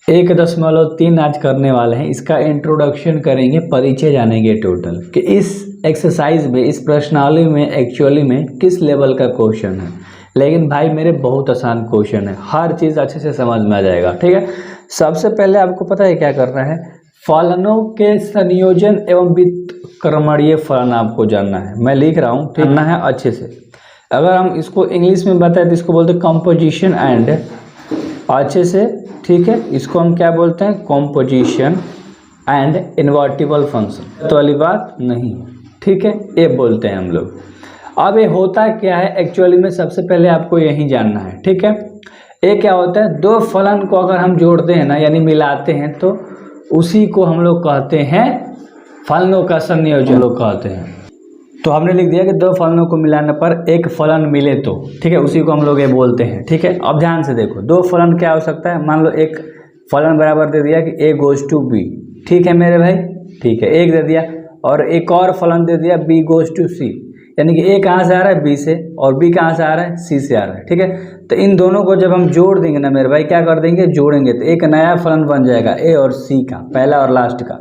1.3 आज करने वाले हैं। इसका इंट्रोडक्शन करेंगे, परिचय जानेंगे टोटल कि इस एक्सरसाइज में, इस प्रश्नावली में एक्चुअली में किस लेवल का क्वेश्चन है। लेकिन भाई मेरे बहुत आसान क्वेश्चन है, हर चीज़ अच्छे से समझ में आ जाएगा। ठीक है, सबसे पहले आपको पता है क्या करना है, फलनों के संयोजन एवं व्युत्क्रमणीय फलन आपको जानना है। मैं लिख रहा हूँ, जानना है अच्छे से। अगर हम इसको इंग्लिश में बताएं तो इसको बोलते हैं कंपोजिशन एंड, अच्छे से, ठीक है, इसको हम क्या बोलते हैं, कॉम्पोजिशन एंड इन्वर्टिबल फंक्शन। तो वाली बात नहीं, ठीक है, ये बोलते हैं हम लोग। अब ये होता क्या है एक्चुअली में, सबसे पहले आपको यही जानना है। ठीक है, ये क्या होता है, दो फलन को अगर हम जोड़ते हैं ना, यानी मिलाते हैं, तो उसी को हम लोग कहते हैं फलनों का संयोजन लोग कहते हैं। तो हमने लिख दिया कि दो फलनों को मिलाने पर एक फलन मिले तो, ठीक है, उसी को हम लोग ये बोलते हैं। ठीक है, अब ध्यान से देखो, दो फलन क्या हो सकता है, मान लो एक फलन बराबर दे दिया कि a गोज टू b, ठीक है मेरे भाई, ठीक है, एक दे दिया, और एक और फलन दे दिया b गोज टू c, यानी कि a कहाँ से आ रहा है, b से, और b कहाँ से आ रहा है, c से आ रहा है। ठीक है, तो इन दोनों को जब हम जोड़ देंगे ना मेरे भाई, क्या कर देंगे, जोड़ेंगे, तो एक नया फलन बन जाएगा a और c का, पहला और लास्ट का।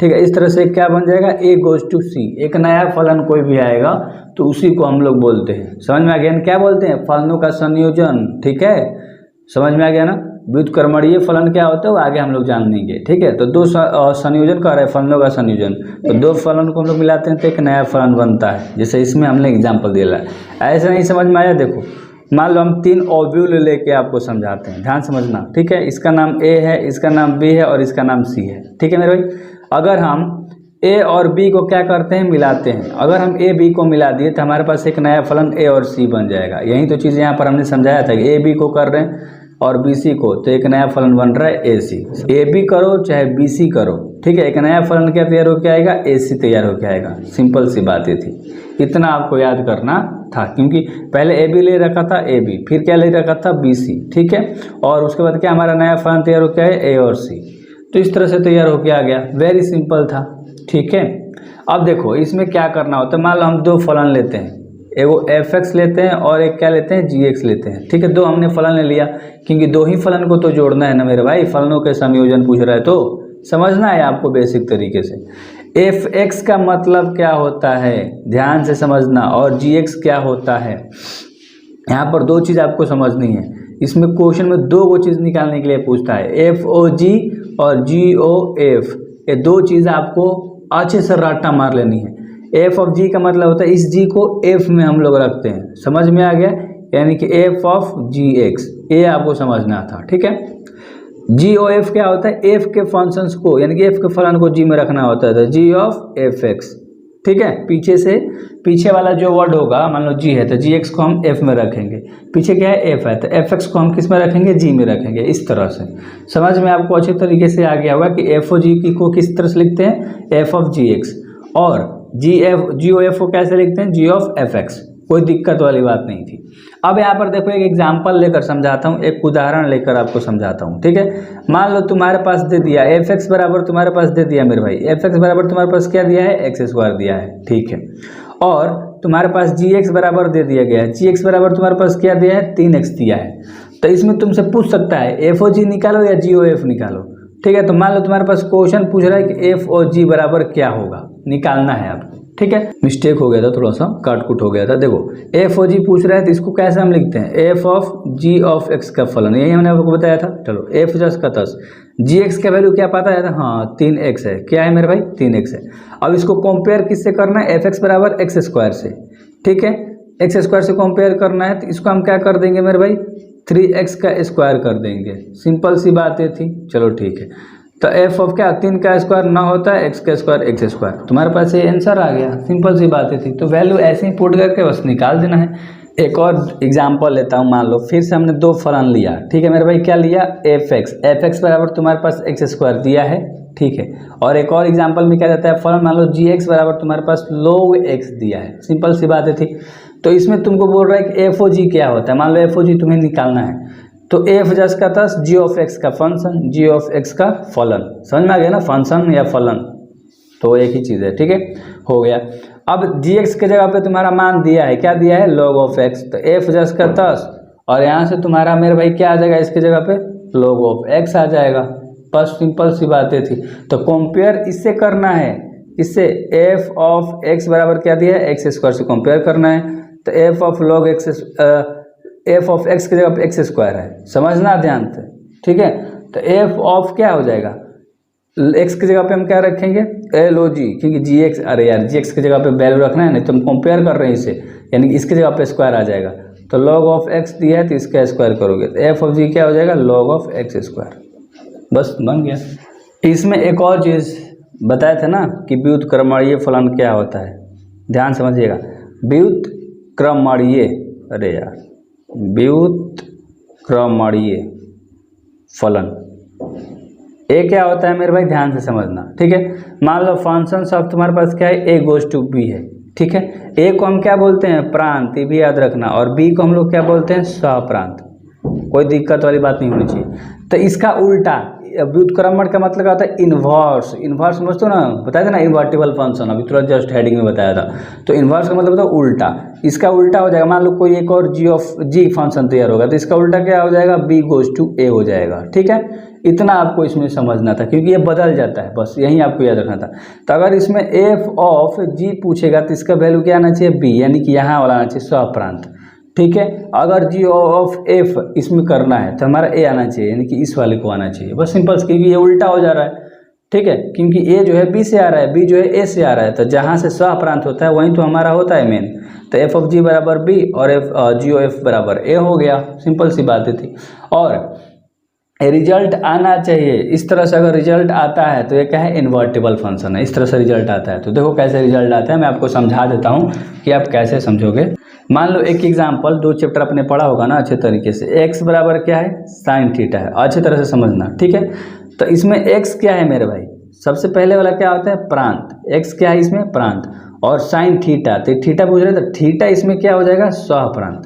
ठीक है, इस तरह से क्या बन जाएगा, a गोज टू c, एक नया फलन कोई भी आएगा तो उसी को हम लोग बोलते हैं। समझ में आ गया ना, क्या बोलते हैं, फलनों का संयोजन। ठीक है, समझ में आ गया ना, व्युत्क्रमणीय फलन क्या होता है वो आगे हम लोग जान लेंगे। ठीक है, तो दो संयोजन कर रहे हैं, फलनों का संयोजन, तो दो फलन को हम लोग मिलाते हैं तो एक नया फलन बनता है, जैसे इसमें हमने एग्जाम्पल दिया है। ऐसा नहीं समझ में आया, देखो मान लो हम 3 ओव्यूल लेके आपको समझाते हैं, ध्यान समझना। ठीक है, इसका नाम a है, इसका नाम b है और इसका नाम c है। ठीक है मेरे भाई, अगर हम a और b को क्या करते हैं, मिलाते हैं, अगर हम a b को मिला दिए तो हमारे पास एक नया फलन a और c बन जाएगा। यही तो चीज़ यहाँ पर हमने समझाया था कि a b को कर रहे हैं और b c को, तो एक नया फलन बन रहा है a c। a b करो चाहे b c करो, ठीक है, एक नया फलन क्या तैयार होकर आएगा, a c तैयार होकर आएगा। सिंपल सी बात ये थी, इतना आपको याद करना था, क्योंकि पहले a b ले रखा था a b, फिर क्या ले रखा था b c, ठीक है, और उसके बाद क्या हमारा नया फलन तैयार होकर आया a और c, तो इस तरह से तैयार होके आ गया। वेरी सिंपल था। ठीक है, अब देखो इसमें क्या करना होता है, मान लो हम दो फलन लेते हैं, एगो fx लेते हैं और एक क्या लेते हैं, gx लेते हैं। ठीक है, दो हमने फलन ले लिया, क्योंकि दो ही फलन को तो जोड़ना है ना मेरे भाई, फलनों के संयोजन पूछ रहा है तो समझना है आपको बेसिक तरीके से। fx का मतलब क्या होता है, ध्यान से समझना, और gx क्या होता है। यहाँ पर दो चीज़ आपको समझनी है, इसमें क्वेश्चन में दो वो चीज़ निकालने के लिए पूछता है, FOG और GOF, ये दो चीज़ आपको अच्छे से रट्टा मार लेनी है। f ऑफ g का मतलब होता है इस g को f में हम लोग रखते हैं, समझ में आ गया, यानी कि f ऑफ gx, ये आपको समझना था। ठीक है, GOF क्या होता है, f के फंक्शंस को, यानी कि f के फलन को g में रखना होता है, तो g ऑफ fx। ठीक है, पीछे वाला जो वर्ड होगा, मान लो g है तो gx को हम f में रखेंगे, पीछे क्या है f है तो fx को हम किस में रखेंगे, g में रखेंगे। इस तरह से समझ में आपको अच्छे तरीके से आ गया होगा कि f और g को किस तरह से लिखते हैं, f ऑफ gx, और GOF को कैसे लिखते हैं, g ऑफ fx। कोई दिक्कत वाली बात नहीं थी। अब यहाँ पर देखो एक एग्जाम्पल लेकर समझाता हूँ, एक उदाहरण लेकर आपको समझाता हूँ। ठीक है, मान लो तुम्हारे पास दे दिया fx बराबर, तुम्हारे पास दे दिया मेरे भाई, fx बराबर तुम्हारे पास क्या दिया है, x स्क्वायर दिया है। ठीक है, और तुम्हारे पास gx बराबर दे दिया गया है, gx बराबर तुम्हारे पास क्या दिया है, 3x दिया है। तो इसमें तुमसे पूछ सकता है f और g निकालो या g और f निकालो। ठीक है, तो मान लो तुम्हारे पास क्वेश्चन पूछ रहा है कि f और g बराबर क्या होगा, निकालना है आपको। ठीक है, मिस्टेक हो गया था, थोड़ा सा काटकुट हो गया था। देखो f और g पूछ रहा है तो इसको कैसे हम लिखते हैं, f of g of x का फलन, यही हमने आपको बताया था। चलो f + का 10, gx का वैल्यू क्या पता है, हाँ 3x है, क्या है मेरे भाई, 3x है। अब इसको कंपेयर किससे करना है, fx बराबर x स्क्वायर से। ठीक है, x स्क्वायर से कंपेयर करना है तो इसको हम क्या कर देंगे मेरे भाई, 3x का स्क्वायर कर देंगे। सिंपल सी बात ये थी। चलो ठीक है, तो f ऑफ क्या, 3 का स्क्वायर ना होता है x का स्क्वायर, x स्क्वायर, तुम्हारे पास ये आंसर आ गया। सिंपल सी बात थी, तो वैल्यू ऐसे ही पुट करके बस निकाल देना है। एक और एग्जांपल लेता हूँ, मान लो फिर से हमने दो फलन लिया। ठीक है मेरे भाई, क्या लिया, fx बराबर तुम्हारे पास x स्क्वायर दिया है। ठीक है, और एक और एग्जाम्पल में क्या रहता है, फलन मान लो gx बराबर तुम्हारे पास log x दिया है। सिंपल सी बात थी। तो इसमें तुमको बोल रहा है कि f और g क्या होता है, मान लो f और g तुम्हें निकालना है, तो f + का 10 g ऑफ x का फंक्शन, g ऑफ x का फलन। समझ में आ गया ना, फंक्शन या फलन तो एक ही चीज़ है। ठीक है, हो गया। अब gx के जगह पे तुम्हारा मान दिया है, क्या दिया है, log ऑफ x, तो f + का 10, और यहाँ से तुम्हारा मेरे भाई क्या आ जाएगा, इसके जगह पे log ऑफ x आ जाएगा। बस सिंपल सी बातें थी। तो कंपेयर इससे करना है, इससे एफ ऑफ एक्स बराबर क्या दिया है, एक्स स्क्वायर से कंपेयर करना है। तो F of log x, F of x की जगह पे एक्स स्क्वायर है, समझना ध्यान से, ठीक है। तो एफ ऑफ क्या हो जाएगा, एक्स की जगह पे हम क्या रखेंगे, एल ओ जी, क्योंकि जी एक्स, अरे यार जी एक्स की जगह पे वैल्यू रखना है, नहीं तो हम कंपेयर कर रहे हैं इसे, यानी कि इसकी जगह पे स्क्वायर आ जाएगा। तो लॉग ऑफ एक्स दिया है तो इसका स्क्वायर करोगे तो एफ ऑफ जी क्या हो जाएगा, लॉग ऑफ एक्स स्क्वायर, बस बन गया। इसमें एक और चीज़ बताया था ना कि व्युत्क्रमणीय फलन क्या होता है, ध्यान समझिएगा। व्युत्क्रमणीय, अरे यार व्युत्क्रमणीय फलन ए क्या होता है मेरे भाई, ध्यान से समझना, ठीक है। मान लो फंक्शन ऑफ तुम्हारे पास क्या है, ए गोज टू बी है, ठीक है। ए को हम क्या बोलते हैं, प्रांत, ये भी याद रखना, और बी को हम लोग क्या बोलते हैं, स्वप्रांत। कोई दिक्कत वाली बात नहीं होनी चाहिए। तो इसका उल्टा व्युत्क्रमण का मतलब क्या होता है, इन्वर्स। इन्वर्स समझते हो ना, बताया था ना इन्वर्टिबल फंक्शन, अभी तुरंत जस्ट हेडिंग में बताया था। तो इन्वर्स का मतलब होता है उल्टा, इसका उल्टा हो जाएगा। मान लो कोई एक और जी फंक्शन तैयार होगा तो इसका उल्टा क्या हो जाएगा, बी गोज टू ए हो जाएगा, ठीक है। इतना आपको इसमें समझना था क्योंकि ये बदल जाता है, बस यही आपको याद रखना था। तो अगर इसमें एफ ऑफ जी पूछेगा तो इसका वैल्यू क्या आना चाहिए, बी, यानी कि यहाँ वाला आना चाहिए स्वप्रांत, ठीक है। अगर जी ऑफ एफ इसमें करना है तो हमारा ए आना चाहिए, यानी कि इस वाले को आना चाहिए, बस सिंपल, क्योंकि ये उल्टा हो जा रहा है, ठीक है। क्योंकि ए जो है बी से आ रहा है, बी जो है ए से आ रहा है, तो जहाँ से स्वप्रांत होता है वहीं तो हमारा होता है मेन। तो एफ ऑफ जी बराबर बी और एफ जी ओ एफ बराबर ए हो गया, सिंपल सी बातें थी। और रिजल्ट आना चाहिए इस तरह से, अगर रिजल्ट आता है तो ये क्या है, इन्वर्टिबल फंक्शन है, इस तरह से रिजल्ट आता है। तो देखो कैसे रिजल्ट आता है, मैं आपको समझा देता हूँ कि आप कैसे समझोगे। मान लो एक एग्जांपल, 2 चैप्टर आपने पढ़ा होगा ना अच्छे तरीके से, x बराबर क्या है, साइन थीटा है, अच्छे तरह से समझना, ठीक है। तो इसमें x क्या है मेरे भाई, सबसे पहले वाला क्या होता है, प्रांत, x क्या है इसमें, प्रांत, और साइन थीटा, तो थीटा पूछ रहे तो थीटा इसमें क्या हो जाएगा, स्वप्रांत,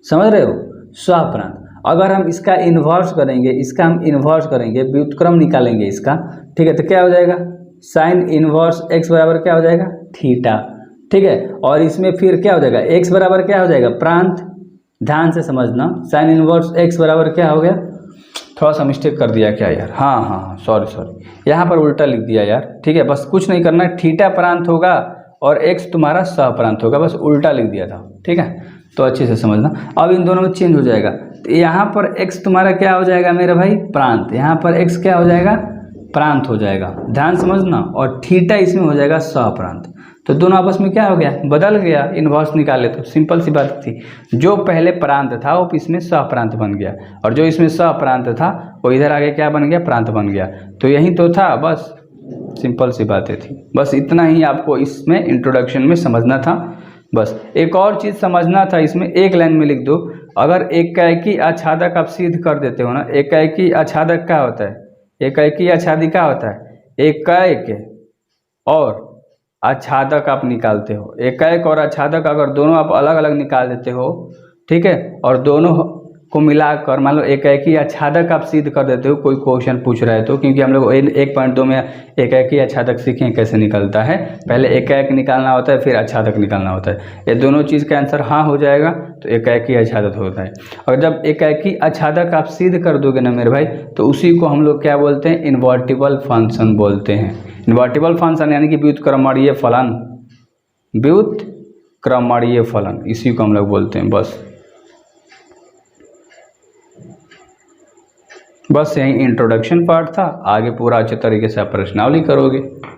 समझ रहे हो, स्वप्रांत। अगर हम इसका इन्वर्स करेंगे, इसका हम इन्वर्स करेंगे, व्युत्क्रम निकालेंगे इसका, ठीक है, तो क्या हो जाएगा, साइन इन्वर्स x बराबर क्या हो जाएगा, थीटा, ठीक है। और इसमें फिर क्या हो जाएगा, x बराबर क्या हो जाएगा, प्रांत, ध्यान से समझना, साइन इन्वर्स x बराबर क्या हो गया, थोड़ा सा मिस्टेक कर दिया क्या यार, हाँ सॉरी, यहाँ पर उल्टा लिख दिया यार, ठीक है। बस कुछ नहीं करना है, थीटा प्रांत होगा और x तुम्हारा स्वप्रांत होगा, बस उल्टा लिख दिया था, ठीक है। तो अच्छे से समझना। अब इन दोनों में चेंज हो जाएगा, तो यहाँ पर x तुम्हारा क्या हो जाएगा मेरे भाई, प्रांत, यहाँ पर x क्या हो जाएगा, प्रांत हो जाएगा, ध्यान समझना, और थीटा इसमें हो जाएगा स्वप्रांत। तो दोनों आपस में क्या हो गया, बदल गया, इन्वर्स निकाले तो सिंपल सी बात थी। जो पहले प्रांत था वो इसमें स्वप्रांत बन गया, और जो इसमें स्वप्रांत था वो इधर आगे क्या बन गया, प्रांत बन गया। तो यही तो था, बस सिंपल सी बातें थी, बस इतना ही आपको इसमें इंट्रोडक्शन में समझना था। बस एक और चीज़ समझना था, इसमें एक लाइन में लिख दो, अगर एकाएकी आच्छादक आप सिद्ध कर देते हो ना, एकाएकी आच्छादक क्या होता है, एकाएकी आच्छादी क्या होता है, एकाएक और आच्छादक आप निकालते हो, एकाएक और आच्छादक अगर दोनों आप अलग अलग निकाल देते हो, ठीक है, और दोनों को मिलाकर मान लो एकाएकी आच्छादक आप सिद्ध कर देते हो, कोई क्वेश्चन पूछ रहे तो, क्योंकि हम लोग 1.2 में एकाएकी आच्छादक सीखें कैसे निकलता है, पहले एकाएक निकालना होता है फिर आच्छादक निकालना होता है। ये दोनों चीज़ का आंसर हाँ हो जाएगा तो एकाएकी आच्छादक होता है। और जब एकाएकी आच्छादक आप सिद्ध कर दोगे ना मेरे भाई, तो उसी को हम लोग क्या बोलते हैं, इन्वर्टिबल फंक्शन बोलते हैं। इन्वर्टिबल फंक्शन यानी कि व्युत्क्रमणीय फलन, व्युत्क्रमणीय फलन, इसी को हम लोग बोलते हैं। बस यही इंट्रोडक्शन पार्ट था, आगे पूरा अच्छे तरीके से आप प्रश्नावली करोगे।